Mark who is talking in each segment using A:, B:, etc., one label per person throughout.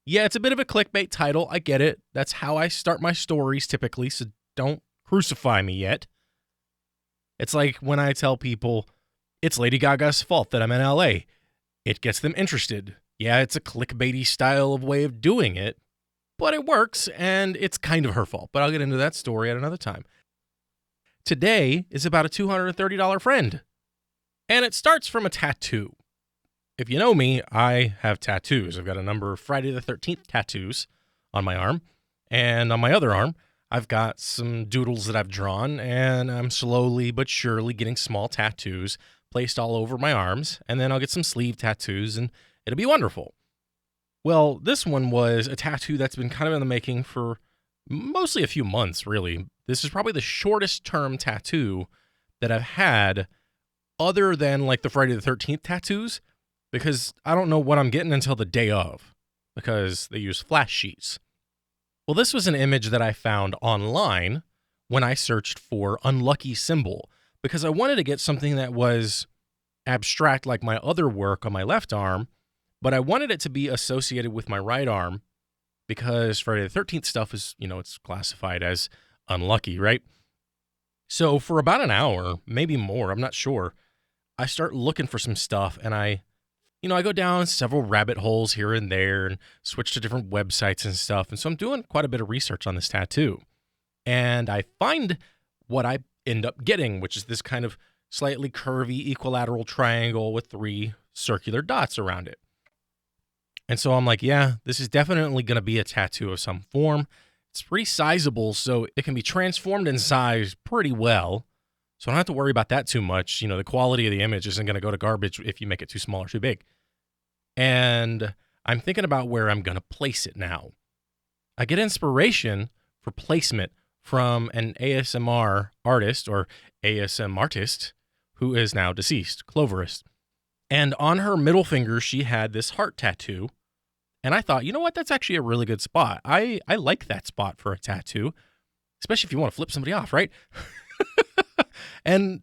A: Yeah, it's a bit of a clickbait title. I get it. That's how I start my stories typically, so don't crucify me yet. It's like when I tell people it's Lady Gaga's fault that I'm in LA. It gets them interested. Yeah, it's a clickbaity style of way of doing it, but it works, and it's kind of her fault. But I'll get into that story at another time. Today is about a $230 friend, and it starts from a tattoo. If you know me, I have tattoos. I've got a number of Friday the 13th tattoos on my arm, and on my other arm, I've got some doodles that I've drawn, and I'm slowly but surely getting small tattoos placed all over my arms, and then I'll get some sleeve tattoos, and it'll be wonderful. Well, this one was a tattoo that's been kind of in the making for mostly a few months, really. This is probably the shortest term tattoo that I've had other than like the Friday the 13th tattoos, because I don't know what I'm getting until the day of, because they use flash sheets. Well, this was an image that I found online when I searched for unlucky symbol, because I wanted to get something that was abstract like my other work on my left arm, but I wanted it to be associated with my right arm, because Friday the 13th stuff is, it's classified as unlucky, right? So for about an hour, maybe more, I'm not sure, I start looking for some stuff, and I go down several rabbit holes here and there and switch to different websites and stuff. And so I'm doing quite a bit of research on this tattoo. And I find what I end up getting, which is this kind of slightly curvy equilateral triangle with 3 circular dots around it. And so I'm like, yeah, this is definitely going to be a tattoo of some form. It's pretty sizable, so it can be transformed in size pretty well. So I don't have to worry about that too much. The quality of the image isn't going to go to garbage if you make it too small or too big. And I'm thinking about where I'm going to place it now. I get inspiration for placement from an ASMR artist, or ASM artist, who is now deceased, Cloverist. And on her middle finger, she had this heart tattoo. And I thought, you know what? That's actually a really good spot. I like that spot for a tattoo, especially if you want to flip somebody off, right? And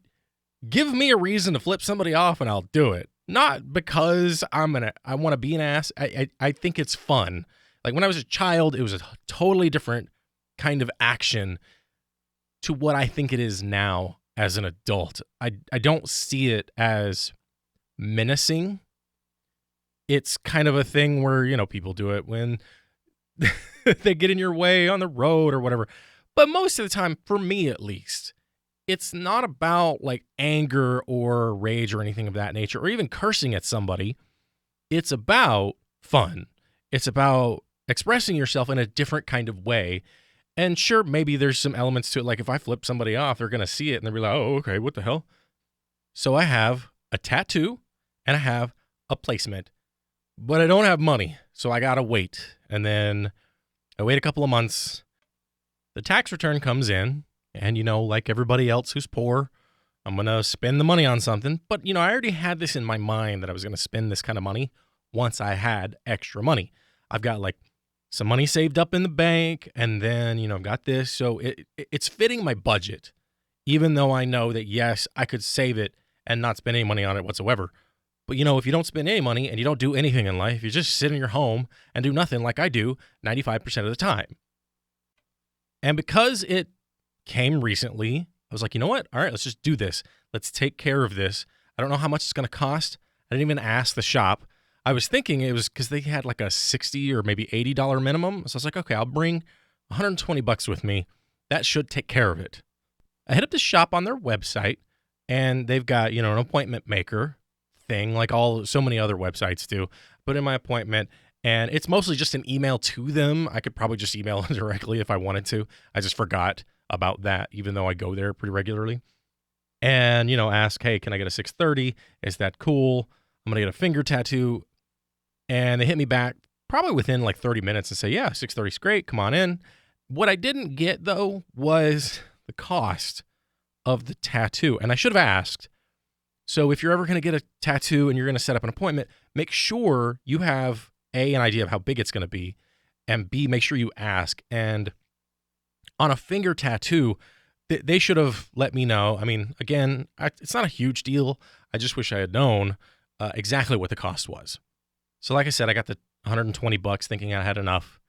A: give me a reason to flip somebody off and I'll do it. Not because I want to be an ass. I think it's fun. Like when I was a child, it was a totally different kind of action to what I think it is now as an adult. I don't see it as menacing. It's kind of a thing where, people do it when they get in your way on the road or whatever. But most of the time, for me at least, it's not about like anger or rage or anything of that nature, or even cursing at somebody. It's about fun. It's about expressing yourself in a different kind of way. And sure, maybe there's some elements to it. Like if I flip somebody off, they're going to see it and they'll be like, oh, okay, what the hell? So I have a tattoo and I have a placement, but I don't have money. So I got to wait. And then I wait a couple of months. The tax return comes in. And, like everybody else who's poor, I'm going to spend the money on something. But, I already had this in my mind that I was going to spend this kind of money once I had extra money. I've got like some money saved up in the bank, and then, I've got this. So it's fitting my budget, even though I know that, yes, I could save it and not spend any money on it whatsoever. But, if you don't spend any money and you don't do anything in life, you just sit in your home and do nothing like I do 95% of the time. And because it came recently, I was like, you know what? All right, let's just do this. Let's take care of this. I don't know how much it's going to cost. I didn't even ask the shop. I was thinking it was because they had like a $60 or maybe $80 minimum. So I was like, okay, I'll bring $120 with me. That should take care of it. I hit up the shop on their website, and they've got, an appointment maker thing like so many other websites do. Put in my appointment, and it's mostly just an email to them. I could probably just email them directly if I wanted to. I just forgot about that, even though I go there pretty regularly. And, ask, hey, can I get a 630? Is that cool? I'm going to get a finger tattoo. And they hit me back probably within like 30 minutes and say, yeah, 630 is great. Come on in. What I didn't get, though, was the cost of the tattoo. And I should have asked. So if you're ever going to get a tattoo and you're going to set up an appointment, make sure you have, A, an idea of how big it's going to be, and B, make sure you ask. And on a finger tattoo, they should have let me know. I mean, again, it's not a huge deal. I just wish I had known exactly what the cost was. So like I said, I got the $120 thinking I had enough.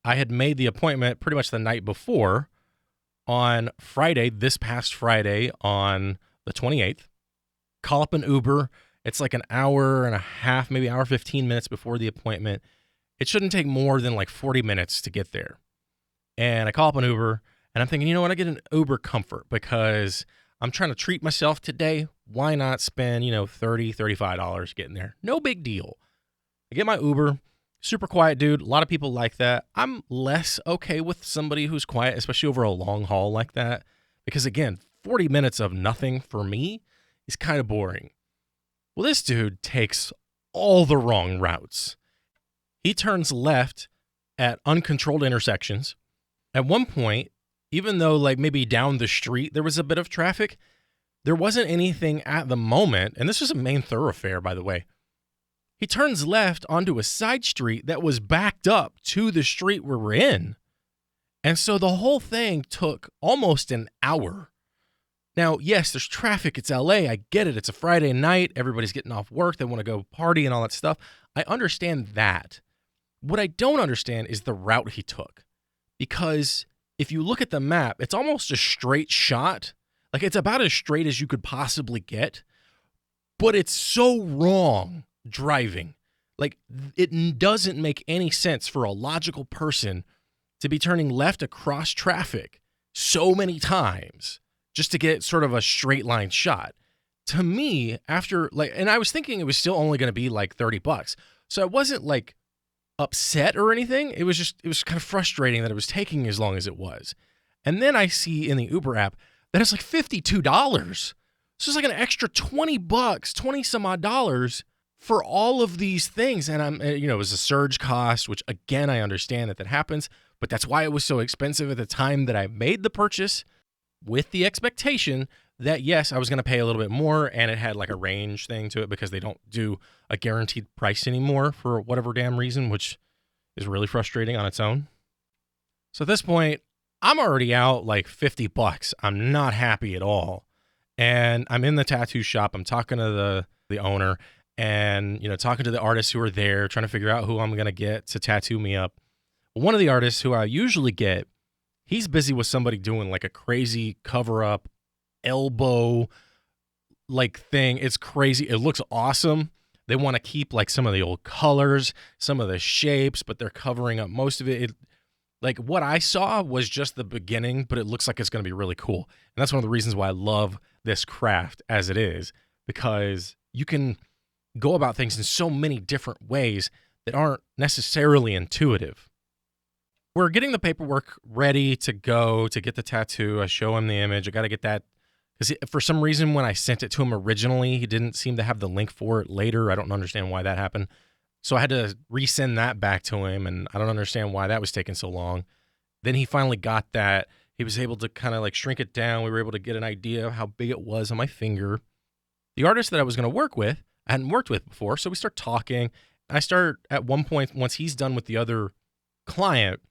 A: I had made the appointment pretty much the night before on Friday, this past Friday on the 28th. Call up an Uber. It's like an hour and a half, maybe hour 15 minutes before the appointment. It shouldn't take more than like 40 minutes to get there. And I call up an Uber, and I'm thinking, you know what, I get an Uber Comfort because I'm trying to treat myself today. Why not spend, $30, $35 getting there? No big deal. I get my Uber, super quiet dude. A lot of people like that. I'm less okay with somebody who's quiet, especially over a long haul like that. Because again, 40 minutes of nothing for me is kind of boring. Well, this dude takes all the wrong routes. He turns left at uncontrolled intersections. At one point, even though like maybe down the street there was a bit of traffic, there wasn't anything at the moment. And this was a main thoroughfare, by the way. He turns left onto a side street that was backed up to the street where we're in. And so the whole thing took almost an hour. Now, yes, there's traffic. It's LA. I get it. It's a Friday night. Everybody's getting off work. They want to go party and all that stuff. I understand that. What I don't understand is the route he took. Because if you look at the map, it's almost a straight shot. Like it's about as straight as you could possibly get. But it's so wrong driving. Like it doesn't make any sense for a logical person to be turning left across traffic so many times just to get sort of a straight line shot. To me, after and I was thinking it was still only going to be like $30. So I wasn't like upset or anything. It was kind of frustrating that it was taking as long as it was. And then I see in the Uber app that it's like $52. So it's like an extra $20, 20 some odd dollars for all of these things. And it was a surge cost, which again, I understand that happens, but that's why it was so expensive at the time that I made the purchase, with the expectation that yes, I was going to pay a little bit more, and it had like a range thing to it because they don't do a guaranteed price anymore for whatever damn reason, which is really frustrating on its own. So at this point, I'm already out like $50. I'm not happy at all. And I'm in the tattoo shop. I'm talking to the owner and, talking to the artists who are there, trying to figure out who I'm going to get to tattoo me up. One of the artists who I usually get, he's busy with somebody doing like a crazy cover up elbow like thing. It's crazy. It looks awesome. They want to keep like some of the old colors, some of the shapes, but they're covering up most of it. Like what I saw was just the beginning, but it looks like it's going to be really cool. And that's one of the reasons why I love this craft as it is, because you can go about things in so many different ways that aren't necessarily intuitive. We're getting the paperwork ready to go to get the tattoo. I show him the image. I got to get that because for some reason when I sent it to him originally, he didn't seem to have the link for it later. I don't understand why that happened. So I had to resend that back to him, and I don't understand why that was taking so long. Then he finally got that. He was able to kind of like shrink it down. We were able to get an idea of how big it was on my finger. The artist that I was going to work with, I hadn't worked with before, so we start talking. I start at one point, once he's done with the other client,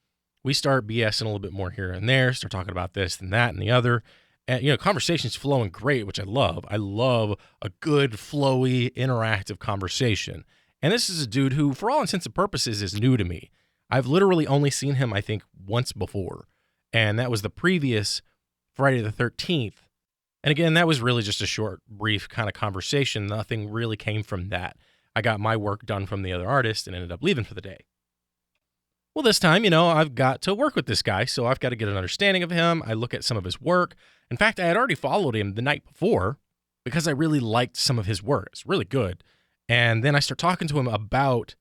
A: we start BSing a little bit more here and there, start talking about this and that and the other. And, conversation's flowing great, which I love. I love a good, flowy, interactive conversation. And this is a dude who, for all intents and purposes, is new to me. I've literally only seen him, I think, once before. And that was the previous Friday the 13th. And again, that was really just a short, brief kind of conversation. Nothing really came from that. I got my work done from the other artist and ended up leaving for the day. Well, this time, I've got to work with this guy, so I've got to get an understanding of him. I look at some of his work. In fact, I had already followed him the night before because I really liked some of his work. It's really good. And then I start talking to him about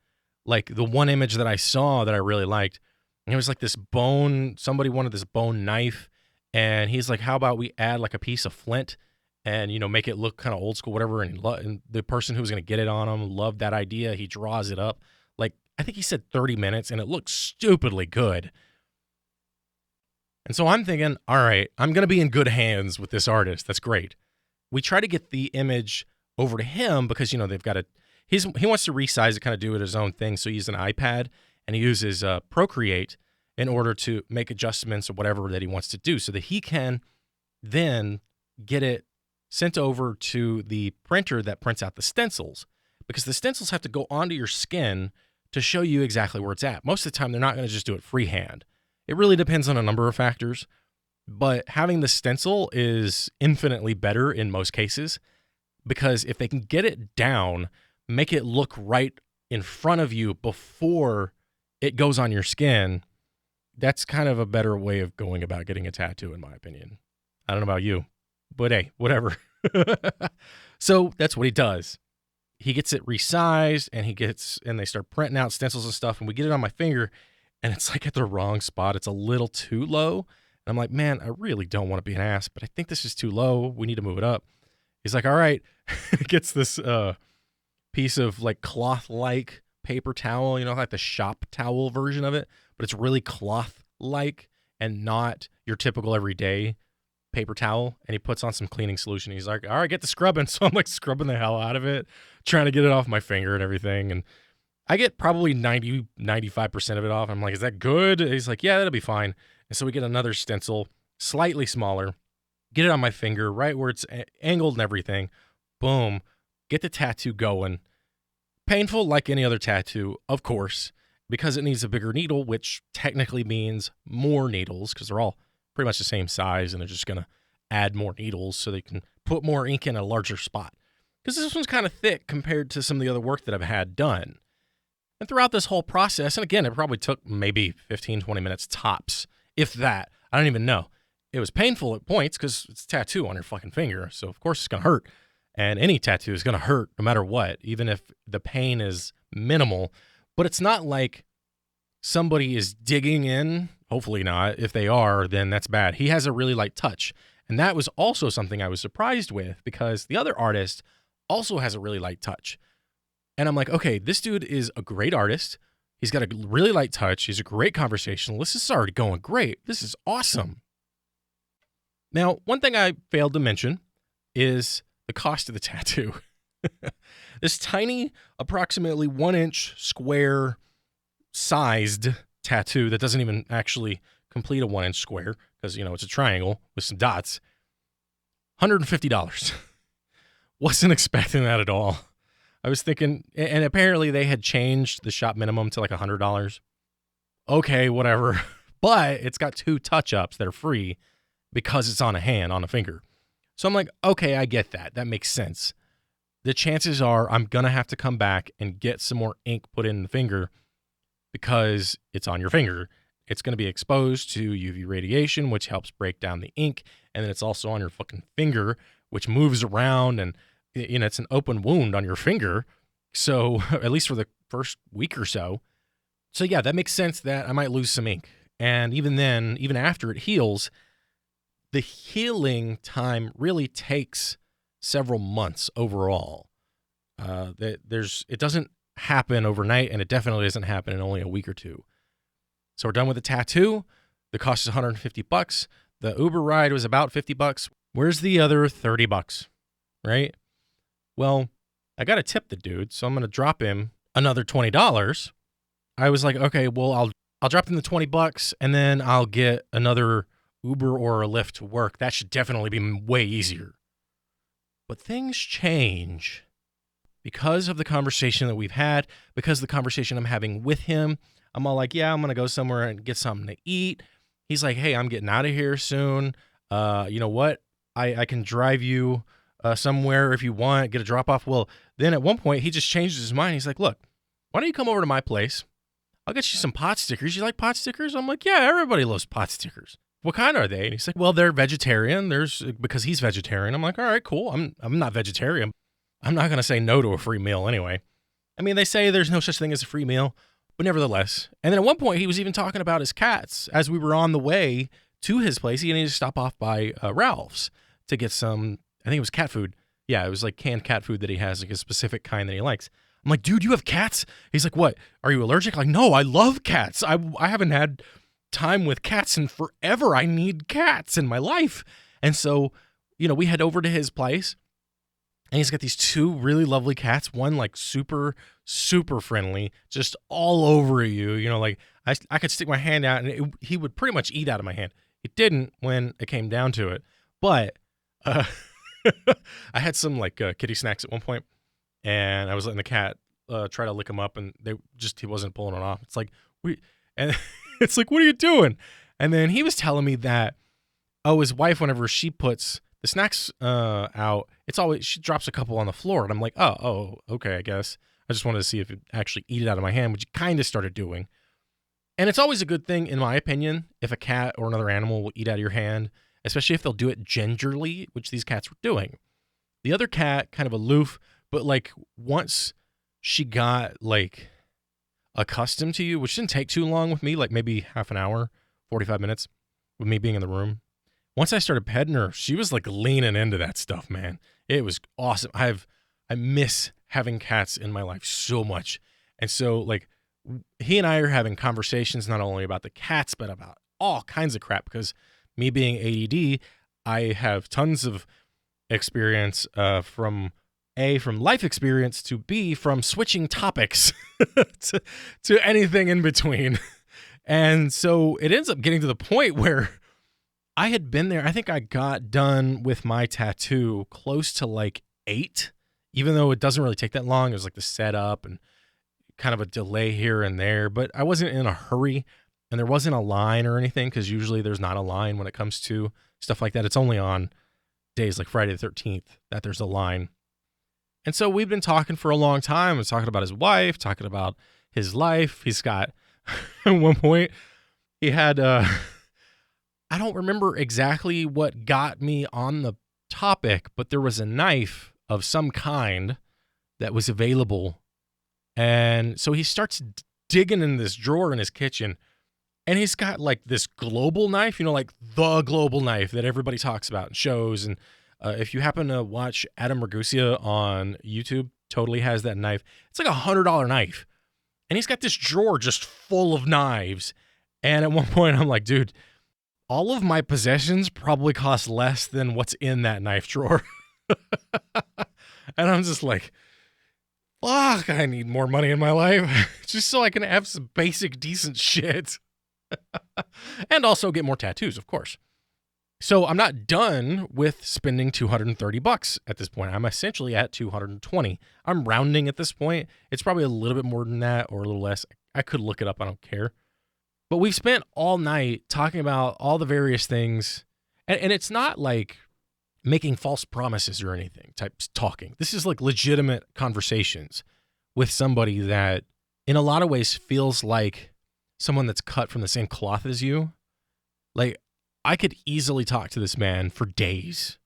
A: like the one image that I saw that I really liked. And it was like this bone, somebody wanted this bone knife. And he's like, how about we add like a piece of flint and, make it look kind of old school, whatever. And the person who was going to get it on him loved that idea. He draws it up. Like, I think he said 30 minutes and it looks stupidly good. And so I'm thinking, all right, I'm going to be in good hands with this artist. That's great. We try to get the image over to him because, they've got he wants to resize it, kind of do it his own thing. So he uses an iPad and he uses Procreate in order to make adjustments or whatever that he wants to do so that he can then get it sent over to the printer that prints out the stencils, because the stencils have to go onto your skin to show you exactly where it's at. Most of the time, they're not going to just do it freehand. It really depends on a number of factors, but having the stencil is infinitely better in most cases, because if they can get it down, make it look right in front of you before it goes on your skin, that's kind of a better way of going about getting a tattoo, in my opinion. I don't know about you, but hey, whatever. So that's what he does. He gets it resized, and they start printing out stencils and stuff, and we get it on my finger, and it's like at the wrong spot. It's a little too low. And I'm like, man, I really don't want to be an ass, but I think this is too low. We need to move it up. He's like, all right. He gets this piece of like cloth-like paper towel, like the shop towel version of it, but it's really cloth-like and not your typical everyday paper towel. And he puts on some cleaning solution. He's like, all right, get the scrubbing. So I'm like scrubbing the hell out of it, trying to get it off my finger and everything. And I get probably 95% of it off. I'm like, is that good? And he's like, yeah, that'll be fine. And so we get another stencil, slightly smaller, get it on my finger, right where it's angled and everything. Boom. Get the tattoo going. Painful like any other tattoo, of course, because it needs a bigger needle, which technically means more needles, because they're all pretty much the same size, and they're just going to add more needles so they can put more ink in a larger spot. Because this one's kind of thick compared to some of the other work that I've had done. And throughout this whole process, and again, it probably took maybe 15, 20 minutes tops, if that. I don't even know. It was painful at points because it's a tattoo on your fucking finger, so of course it's going to hurt. And any tattoo is going to hurt no matter what, even if the pain is minimal. But it's not like somebody is digging in. Hopefully not. If they are, then that's bad. He has a really light touch. And that was also something I was surprised with, because the other artist also has a really light touch. And I'm like, okay, this dude is a great artist. He's got a really light touch. He's a great conversationalist. This is already going great. This is awesome. Now, one thing I failed to mention is the cost of the tattoo. This tiny, approximately 1-inch square sized tattoo that doesn't even actually complete a 1-inch square, because, it's a triangle with some dots. $150. Wasn't expecting that at all. I was thinking, and apparently they had changed the shop minimum to like $100. Okay, whatever. But it's got 2 touch-ups that are free because it's on a hand, on a finger. So I'm like, okay, I get that. That makes sense. The chances are I'm going to have to come back and get some more ink put in the finger because it's on your finger. It's going to be exposed to UV radiation, which helps break down the ink. And then it's also on your fucking finger, which moves around, and it's an open wound on your finger. So at least for the first week or so. So yeah, that makes sense that I might lose some ink. And even then, even after it heals, the healing time really takes several months overall. It doesn't happen overnight, and it definitely doesn't happen in only a week or two. So we're done with the tattoo. The cost is $150. The Uber ride was about $50. Where's the other $30, right? Well, I got to tip the dude, so I'm going to drop him another $20. I was like, okay, well, I'll drop him the $20, and then I'll get another Uber or a Lyft to work. That should definitely be way easier. But things change because of the conversation that we've had, because of the conversation I'm having with him. I'm all like, yeah, I'm going to go somewhere and get something to eat. He's like, hey, I'm getting out of here soon. You know what? I can drive you somewhere if you want, get a drop off. Well, then at one point he just changed his mind. He's like, look, why don't you come over to my place? I'll get you some pot stickers. You like pot stickers? I'm like, yeah, everybody loves pot stickers. What kind are they? And he's like, well, they're vegetarian. Because he's vegetarian. I'm like, all right, cool. I'm not vegetarian. I'm not going to say no to a free meal anyway. I mean, they say there's no such thing as a free meal, but nevertheless. And then at one point he was even talking about his cats as we were on the way to his place. He needed to stop off by Ralph's to get some, I think it was cat food. Yeah, it was like canned cat food that he has, like a specific kind that he likes. I'm like, dude, you have cats? He's like, what? Are you allergic? Like, no, I love cats. I haven't had time with cats in forever. I need cats in my life. And so, we head over to his place, and he's got these 2 really lovely cats. One like super, super friendly, just all over you. Like I could stick my hand out and he would pretty much eat out of my hand. It didn't when it came down to it, but I had some like kitty snacks at one point, and I was letting the cat try to lick him up, and he wasn't pulling it off. It's like, and it's like, what are you doing? And then he was telling me that, his wife, whenever she puts the snacks out, she drops a couple on the floor. And I'm like, oh, okay, I guess. I just wanted to see if it actually eat it out of my hand, which it kind of started doing. And it's always a good thing, in my opinion, if a cat or another animal will eat out of your hand, especially if they'll do it gingerly, which these cats were doing. The other cat, kind of aloof, but like once she got like accustomed to you, which didn't take too long with me, like maybe half an hour, 45 minutes with me being in the room. Once I started petting her, she was like leaning into that stuff, man. It was awesome. I miss having cats in my life so much. And so like he and I are having conversations not only about the cats, but about all kinds of crap, because me being ADD, I have tons of experience from life experience to B, from switching topics to anything in between. And so it ends up getting to the point where I had been there. I think I got done with my tattoo close to like 8, even though it doesn't really take that long. It was like the setup and kind of a delay here and there, but I wasn't in a hurry, and there wasn't a line or anything, because usually there's not a line when it comes to stuff like that. It's only on days like Friday the 13th that there's a line. And so we've been talking for a long time. I was talking about his wife, talking about his life. He's got, at one point, he had, I don't remember exactly what got me on the topic, but there was a knife of some kind that was available. And so he starts digging in this drawer in his kitchen, and he's got like this global knife, like the global knife that everybody talks about and shows. And if you happen to watch Adam Ragusa on YouTube, totally has that knife. It's like $100 knife. And he's got this drawer just full of knives. And at one point I'm like, dude, all of my possessions probably cost less than what's in that knife drawer. And I'm just like, fuck, I need more money in my life just so I can have some basic decent shit. And also get more tattoos, of course. So I'm not done with spending $230 at this point. I'm essentially at $220. I'm rounding at this point. It's probably a little bit more than that or a little less. I could look it up. I don't care. But we've spent all night talking about all the various things. And it's not like making false promises or anything type talking. This is like legitimate conversations with somebody that in a lot of ways feels like someone that's cut from the same cloth as you. Like, I could easily talk to this man for days,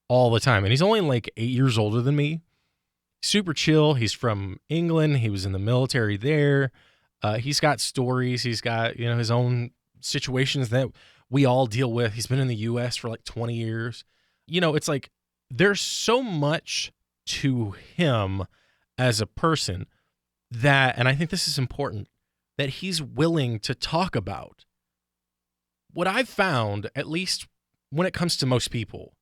A: all the time. And he's only like 8 years older than me. Super chill. He's from England. He was in the military there. He's got stories. He's got, his own situations that we all deal with. He's been in the US for like 20 years. It's like there's so much to him as a person that, and I think this is important, that he's willing to talk about. What I've found, at least when it comes to most people,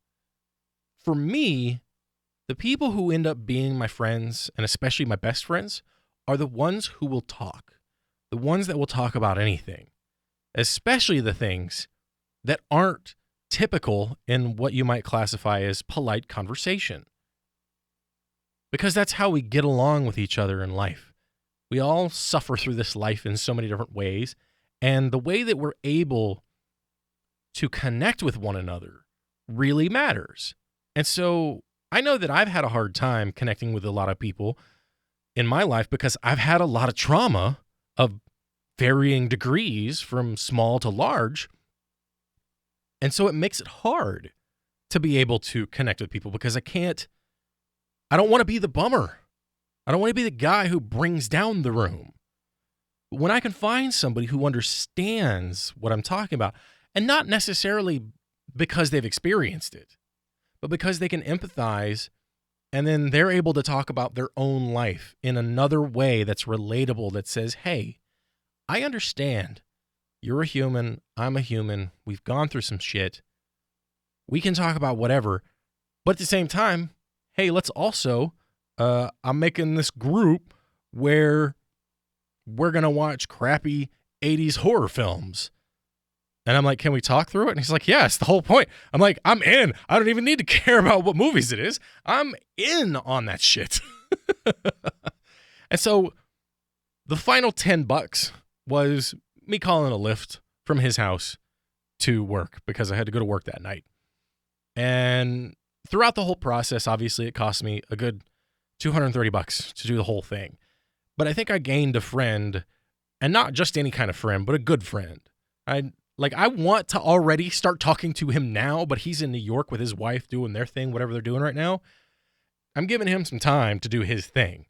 A: for me, the people who end up being my friends, and especially my best friends, are the ones who will talk. The ones that will talk about anything, especially the things that aren't typical in what you might classify as polite conversation. Because that's how we get along with each other in life. We all suffer through this life in so many different ways, and the way that we're able to connect with one another really matters. And so I know that I've had a hard time connecting with a lot of people in my life because I've had a lot of trauma of varying degrees from small to large. And so it makes it hard to be able to connect with people because I don't want to be the bummer. I don't want to be the guy who brings down the room. But when I can find somebody who understands what I'm talking about, and not necessarily because they've experienced it, but because they can empathize, and then they're able to talk about their own life in another way that's relatable, that says, hey, I understand. You're a human. I'm a human. We've gone through some shit. We can talk about whatever. But at the same time, hey, let's also, I'm making this group where we're going to watch crappy 80s horror films. And I'm like, can we talk through it? And he's like, yes, the whole point. I'm like, I'm in. I don't even need to care about what movies it is. I'm in on that shit. And so the final $10 was me calling a Lyft from his house to work because I had to go to work that night. And throughout the whole process, obviously, it cost me a good $230 to do the whole thing. But I think I gained a friend, and not just any kind of friend, but a good friend. I want to already start talking to him now, but he's in New York with his wife doing their thing, whatever they're doing right now. I'm giving him some time to do his thing.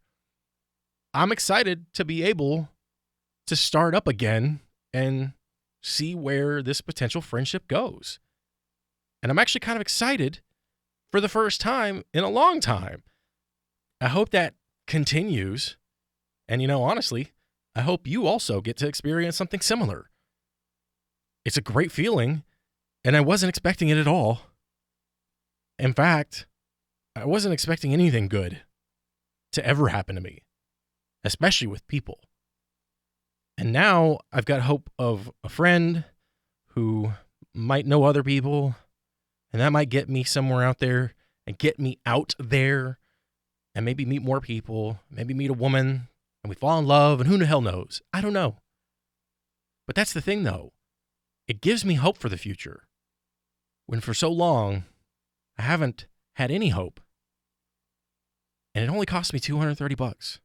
A: I'm excited to be able to start up again and see where this potential friendship goes. And I'm actually kind of excited for the first time in a long time. I hope that continues. And, honestly, I hope you also get to experience something similar. It's a great feeling, and I wasn't expecting it at all. In fact, I wasn't expecting anything good to ever happen to me, especially with people. And now I've got hope of a friend who might know other people, and that might get me somewhere out there and get me out there and maybe meet more people, maybe meet a woman, and we fall in love, and who the hell knows? I don't know. But that's the thing, though. It gives me hope for the future, when for so long, I haven't had any hope. And it only cost me $230.